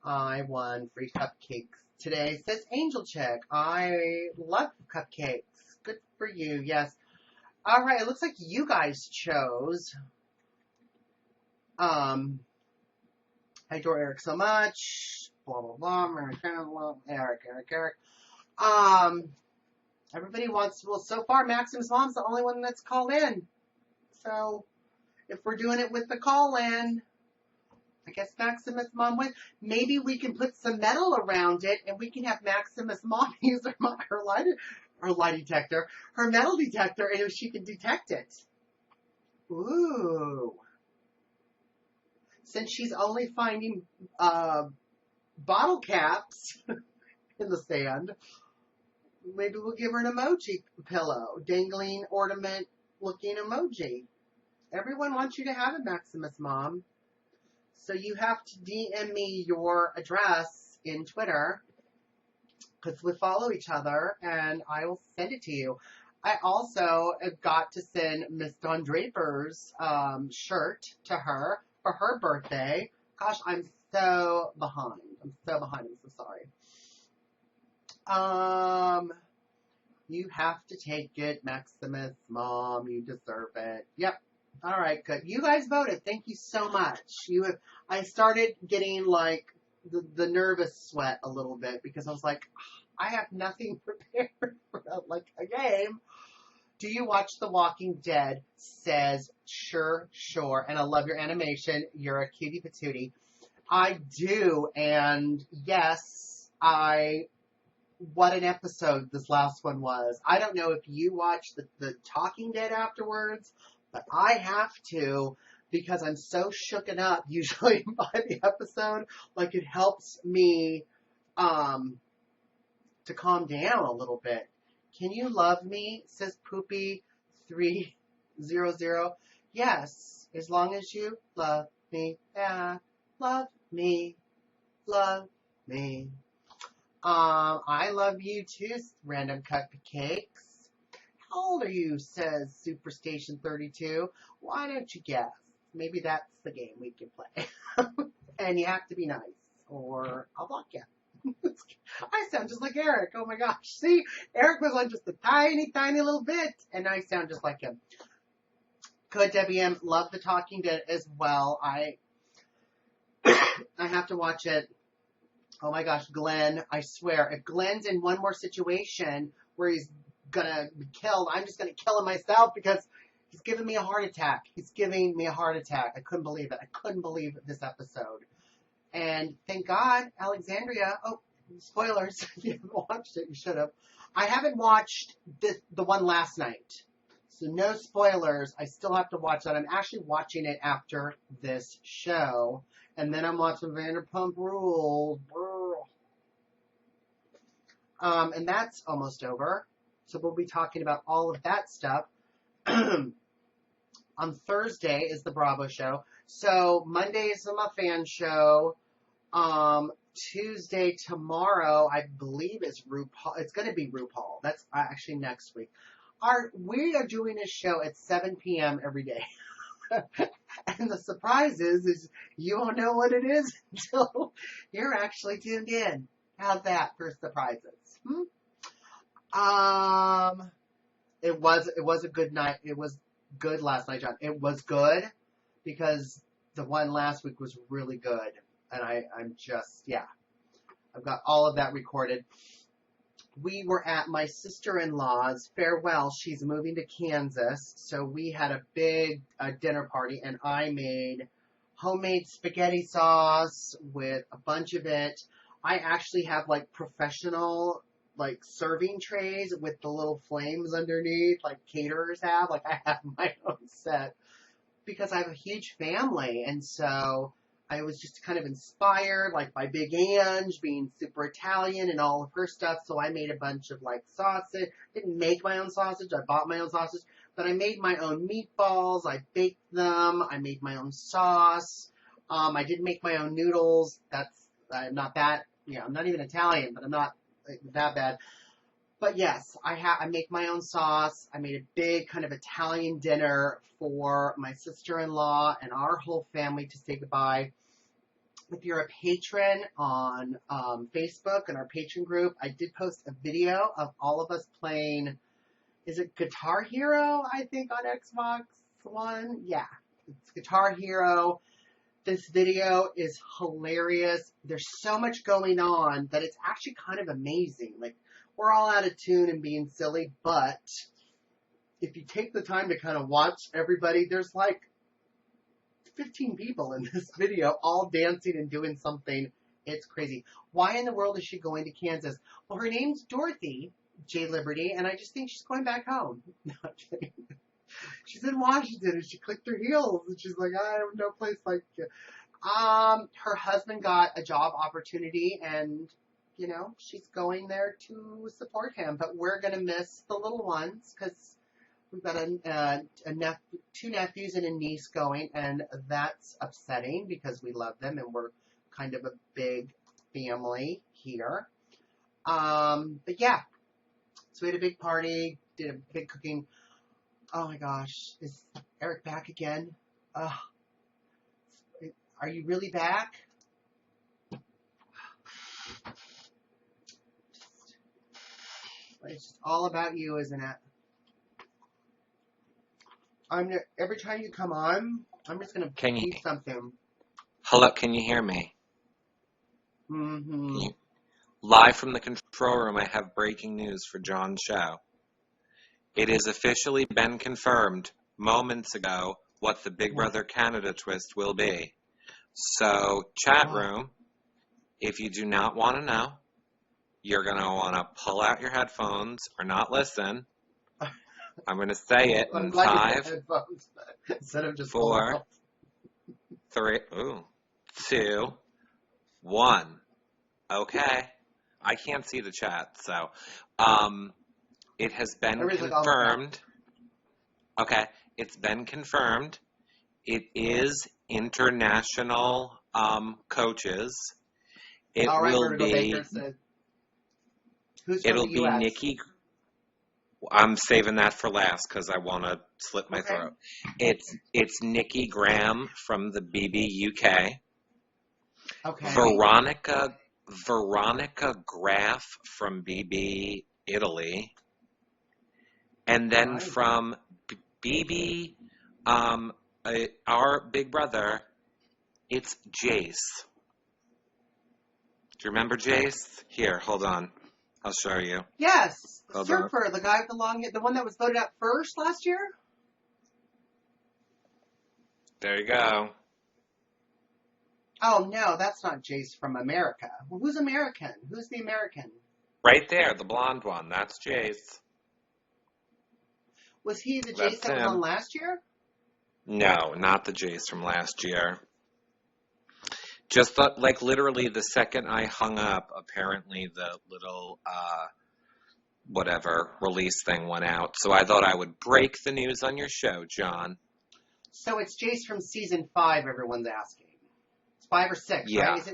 I won free cupcakes today. Says Angel Chick. I love cupcakes. Good for you. Yes. All right. It looks like you guys chose. I adore Eric so much. Blah, blah, blah. Eric. Everybody wants, well, so far, Maximus Mom's the only one that's called in. So, if we're doing it with the call-in, I guess Maximus Mom wins. Maybe we can put some metal around it, and we can have Maximus Mom use her lie detector, her metal detector, and if she can detect it. Ooh. Since she's only finding bottle caps in the sand, maybe we'll give her an emoji pillow, dangling ornament looking emoji. Everyone wants you to have it, Maximus Mom. So you have to DM me your address in Twitter, because we follow each other, and I will send it to you. I also have got to send Miss Dawn Draper's shirt to her for her birthday. Gosh, I'm so behind. I'm so sorry. You have to take it, Maximus Mom. You deserve it. Yep. All right, good. You guys voted. Thank you so much. I started getting like the nervous sweat a little bit because I was like, I have nothing prepared for like a game. Do you watch The Walking Dead? Says sure. And I love your animation. You're a cutie patootie. I do, and yes, what an episode this last one was. I don't know if you watched the Talking Dead afterwards, but I have to because I'm so shooken up usually by the episode. Like it helps me to calm down a little bit. Can you love me? Says Poopy300. Yes, as long as you love me. Yeah, love me. Love me. I love you too, Random Cupcakes. How old are you? Says Superstation 32. Why don't you guess? Maybe that's the game we can play. And you have to be nice, or I'll block you. I sound just like Eric. Oh my gosh. See, Eric was on just a tiny little bit, and I sound just like him. Good, Debbie M. Love The Talking Dead as well. I have to watch it. Oh my gosh, Glenn, I swear, if Glenn's in one more situation where he's gonna be killed, I'm just gonna kill him myself because he's giving me a heart attack. I couldn't believe it. I couldn't believe this episode. And thank God, Alexandria, spoilers, if you haven't watched it, you should have. I haven't watched the one last night. So no spoilers. I still have to watch that. I'm actually watching it after this show. And then I'm watching Vanderpump Rules. And that's almost over. So we'll be talking about all of that stuff. On Thursday is the Bravo show. So Monday is my fan show. Tuesday, tomorrow, I believe is RuPaul. It's going to be RuPaul. That's actually next week. We are doing a show at 7 p.m. every day. And the surprise is you won't know what it is until you're actually tuned in. How's that for surprises? It was a good night. It was good last night, John. It was good because the one last week was really good. And I'm just, yeah. I've got all of that recorded. We were at my sister-in-law's farewell. She's moving to Kansas. So we had a big dinner party, and I made homemade spaghetti sauce with a bunch of it. I actually have like professional like serving trays with the little flames underneath like caterers have. Like I have my own set because I have a huge family, and so I was just kind of inspired, like by Big Ange being super Italian and all of her stuff. So I made a bunch of like sausage. Didn't make my own sausage. I bought my own sausage. But I made my own meatballs. I baked them. I made my own sauce. I did make my own noodles. I'm not that, I'm not even Italian, but I'm not that bad. But yes, I make my own sauce. I made a big kind of Italian dinner for my sister-in-law and our whole family to say goodbye. If you're a patron on Facebook and our patron group, I did post a video of all of us playing, is it Guitar Hero, I think, on Xbox One? Yeah, it's Guitar Hero. This video is hilarious. There's so much going on that it's actually kind of amazing. Like, we're all out of tune and being silly, but if you take the time to kind of watch everybody, there's like 15 people in this video all dancing and doing something. It's crazy. Why in the world is she going to Kansas? Well, her name's Dorothy J. Liberty, and I just think she's going back home. No, I'm kidding. She's in Washington, and she clicked her heels, and she's like, I have no place like you. Her husband got a job opportunity, and, she's going there to support him. But we're going to miss the little ones, because we've got two nephews and a niece going, and that's upsetting, because we love them, and we're kind of a big family here. But yeah, so we had a big party, did a big cooking. Oh my gosh, is Eric back again? Are you really back? It's just all about you, isn't it? Every time you come on, I'm just gonna eat something. Hello, can you hear me? Mm-hmm. Live from the control room, I have breaking news for John's show. It has officially been confirmed moments ago what the Big Brother Canada twist will be. So, chat room, if you do not want to know, you're going to want to pull out your headphones or not listen. I'm going to say it in 5, instead of just 4, 3, 2, 1. Okay. I can't see the chat, so it has been confirmed. Okay, it's been confirmed. It is international coaches. It will be. It'll be Nikki. I'm saving that for last because I want to slit my throat. It's Nikki Graham from the BB UK. Okay. Veronica Graf from BB Italy. And then from BB, our big brother, it's Jace. Do you remember Jace? Here, hold on. I'll show you. Yes. Surfer, the guy with the one that was voted out first last year? There you go. Oh, no, that's not Jace from America. Well, who's American? Who's the American? Right there, the blonde one. That's Jace. Was he the Jace that was on last year? No, not the Jace from last year. Just literally the second I hung up, apparently the little, release thing went out. So I thought I would break the news on your show, John. So it's Jace from season 5, everyone's asking. 5 or 6, yeah. Right?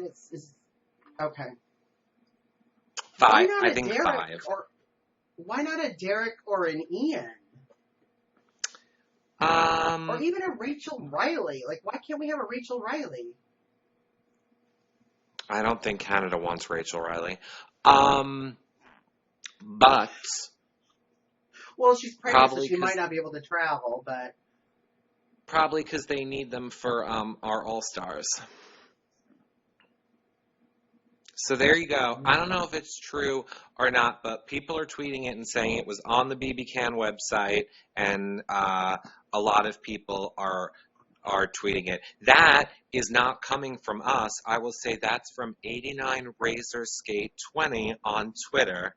Okay. 5. I think 5. Why not a Derek or an Ian? Or even a Rachel Riley. Like, why can't we have a Rachel Riley? I don't think Canada wants Rachel Riley. But... Well, she's pregnant, so she might not be able to travel, but... Probably because they need them for our All-Stars. So there you go. I don't know if it's true or not, but people are tweeting it and saying it was on the BB Can website, and a lot of people are tweeting it. That is not coming from us. I will say that's from 89 Razor Skate 20 on Twitter,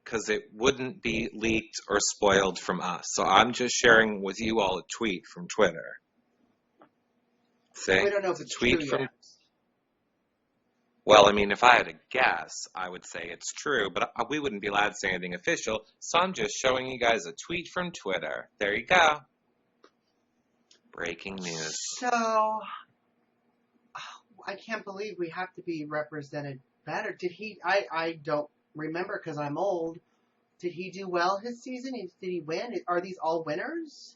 because it wouldn't be leaked or spoiled from us. So I'm just sharing with you all a tweet from Twitter. See? We don't know if it's tweet true from yet. Well, I mean, if I had to guess, I would say it's true, but we wouldn't be allowed to say anything official, so I'm just showing you guys a tweet from Twitter. There you go. Breaking news. So, I can't believe we have to be represented better. Did he, I don't remember because I'm old. Did he do well his season? Did he win? Are these all winners?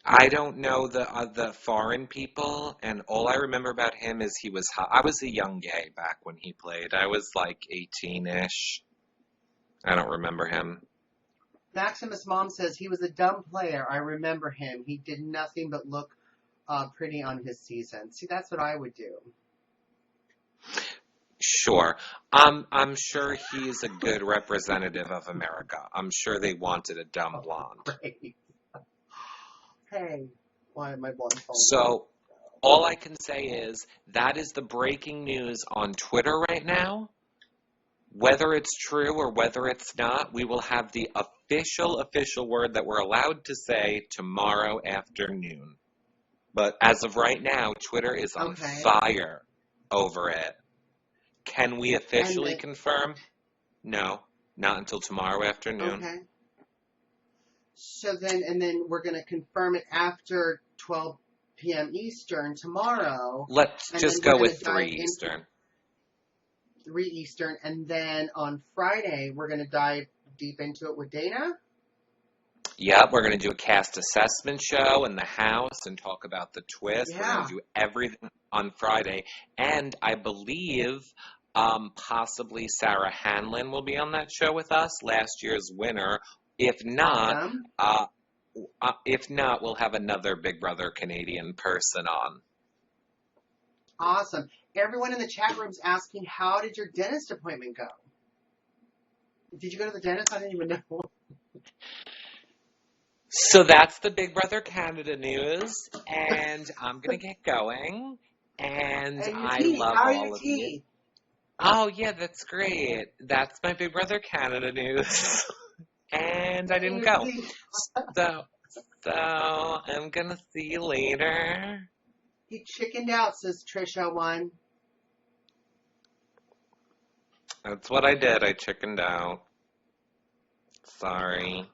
I don't know the foreign people, and all I remember about him is he was hot. I was a young gay back when he played. I was like 18-ish. I don't remember him. Maximus' mom says he was a dumb player. I remember him. He did nothing but look pretty on his season. See, that's what I would do. Sure. I'm sure he's a good representative of America. I'm sure they wanted a dumb blonde. Great. Hey, why am I blonde? So, all I can say is that is the breaking news on Twitter right now. Whether it's true or whether it's not, we will have the official word that we're allowed to say tomorrow afternoon. But as of right now, Twitter is on fire over it. Can we officially confirm? No, not until tomorrow afternoon. Okay. So then we're going to confirm it after 12 p.m. Eastern tomorrow. Let's just go with 3 Eastern. 3 Eastern. And then on Friday, we're going to dive deep into it with Dana. Yep, we're going to do a cast assessment show in the house and talk about the twist. Yeah. We're going to do everything on Friday. And I believe possibly Sarah Hanlon will be on that show with us, last year's winner. If not, we'll have another Big Brother Canadian person on. Awesome. Everyone in the chat room's asking, how did your dentist appointment go? Did you go to the dentist? I didn't even know. So that's the Big Brother Canada news, and I'm going to get going. And I love all of you. Oh, yeah, that's great. That's my Big Brother Canada news. And I didn't go. So I'm going to see you later. He chickened out, says Trisha1. That's what I did. I chickened out. Sorry.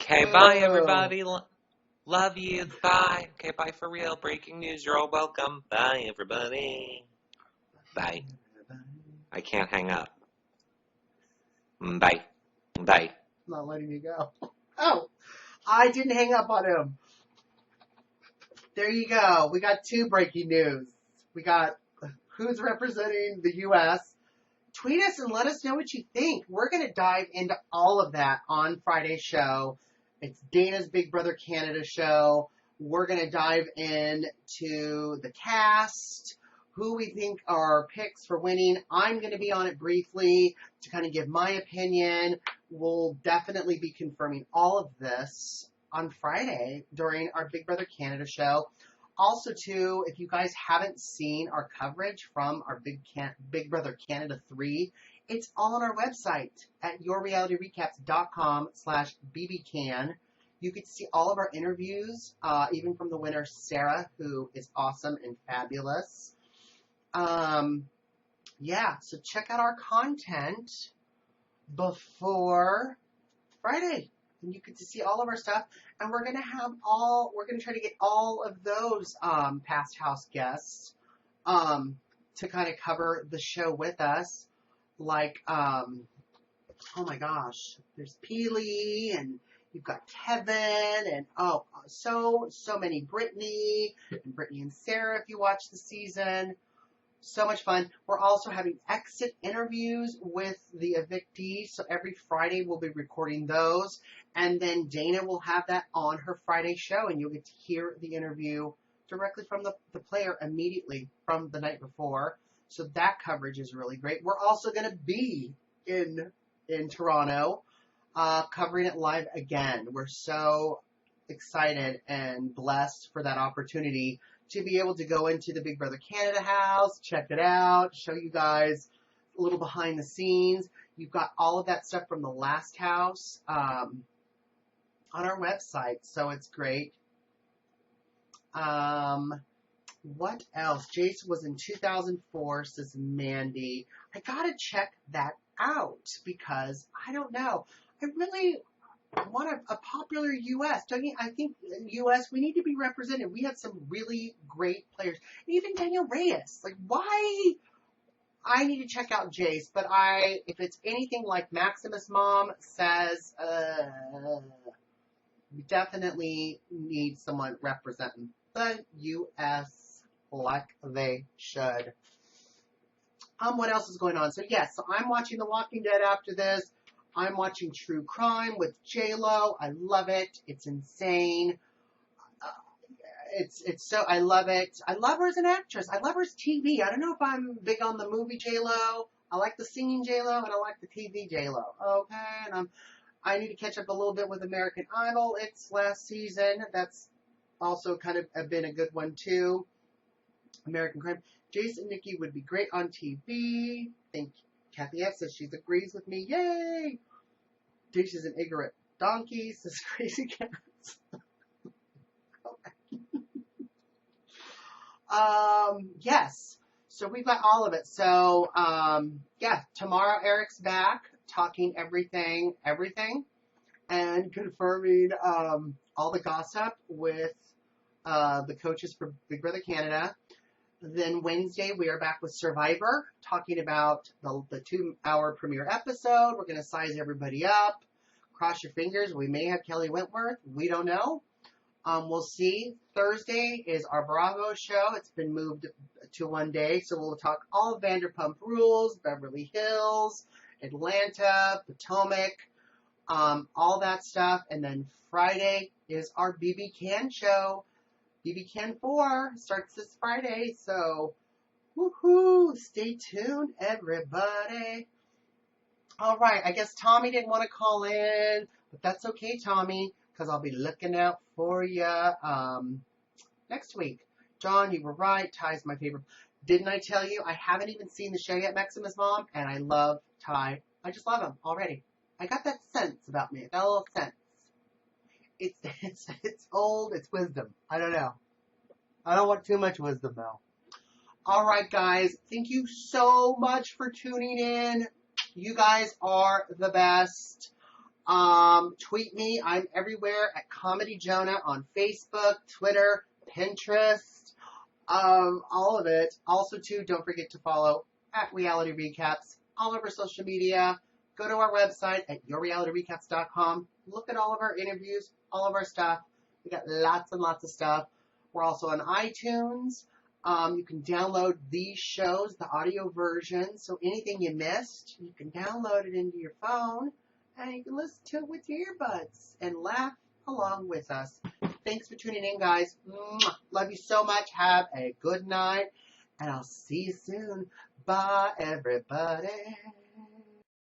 Okay, bye, everybody. Love you. Bye. Okay, bye for real. Breaking news. You're all welcome. Bye, everybody. Bye. I can't hang up. Bye. Bye. Not letting me go. Oh, I didn't hang up on him. There you go. We got 2 breaking news. We got who's representing the U.S. Tweet us and let us know what you think. We're going to dive into all of that on Friday's show. It's Dana's Big Brother Canada show. We're going to dive into the cast, who we think are picks for winning. I'm going to be on it briefly to kind of give my opinion. We'll definitely be confirming all of this on Friday during our Big Brother Canada show. Also, too, if you guys haven't seen our coverage from our Big Brother Canada 3, it's all on our website at yourrealityrecaps.com/bbcan. You can see all of our interviews, even from the winner, Sarah, who is awesome and fabulous. Yeah, so check out our content before Friday. And you get to see all of our stuff. And we're going to try to get all of those past house guests to kind of cover the show with us. Like, oh my gosh, there's Peely, and you've got Kevin, and so many. Brittany and Sarah, if you watch the season. So much fun. We're also having exit interviews with the evictees. So every Friday we'll be recording those. And then Dana will have that on her Friday show. And you'll get to hear the interview directly from the player immediately from the night before. So that coverage is really great. We're also going to be in Toronto covering it live again. We're so excited and blessed for that opportunity to be able to go into the Big Brother Canada house, check it out, show you guys a little behind the scenes. You've got all of that stuff from the last house on our website, so it's great. What else? Jason was in 2004, says Mandy. I gotta check that out because I don't know. I really want a popular U.S. Don't you? I think in U.S. we need to be represented. We had some really great players. Even Daniel Reyes. Like, why? I need to check out Jace, but if it's anything like Maximus Mom says, we definitely need someone representing the U.S. like they should. What else is going on? So yes, so I'm watching The Walking Dead after this. I'm watching True Crime with J-Lo. I love it. It's insane. It's so, I love it. I love her as an actress. I love her as TV. I don't know if I'm big on the movie J-Lo. I like the singing J-Lo and I like the TV J-Lo. Okay, and I need to catch up a little bit with American Idol. It's last season. That's also kind of been a good one too. American Crime. Jason Nikki would be great on TV. Thank you. Kathy F says she agrees with me. Yay! Dishes and ignorant donkeys. Says Crazy Cats. Yes. So we've got all of it. So, yeah, tomorrow Eric's back talking everything, and confirming, all the gossip with, the coaches for Big Brother Canada. Then Wednesday we are back with Survivor, talking about the 2-hour premiere episode. We're going to size everybody up. Cross your fingers. We may have Kelly Wentworth. We don't know. We'll see. Thursday is our Bravo show. It's been moved to one day, so we'll talk all Vanderpump Rules, Beverly Hills, Atlanta, Potomac, all that stuff. And then Friday is our BB Can show. BB Can 4 starts this Friday, so woohoo! Stay tuned, everybody. All right, I guess Tommy didn't want to call in, but that's okay, Tommy, because I'll be looking out for you next week. John, you were right. Ty's my favorite. Didn't I tell you? I haven't even seen the show yet, Maximus Mom, and I love Ty. I just love him already. I got that sense about me. I got a little sense. It's old. It's wisdom. I don't know. I don't want too much wisdom, though. All right, guys. Thank you so much for tuning in. You guys are the best. Tweet me. I'm everywhere at Comedy Jonah on Facebook, Twitter, Pinterest, all of it. Also, too, don't forget to follow at Reality Recaps all over social media. Go to our website at yourrealityrecaps.com. Look at all of our interviews, all of our stuff. We got lots and lots of stuff. We're also on iTunes. You can download these shows, the audio version. So anything you missed, you can download it into your phone and you can listen to it with your earbuds and laugh along with us. Thanks for tuning in, guys. Mwah. Love you so much. Have a good night and I'll see you soon. Bye, everybody.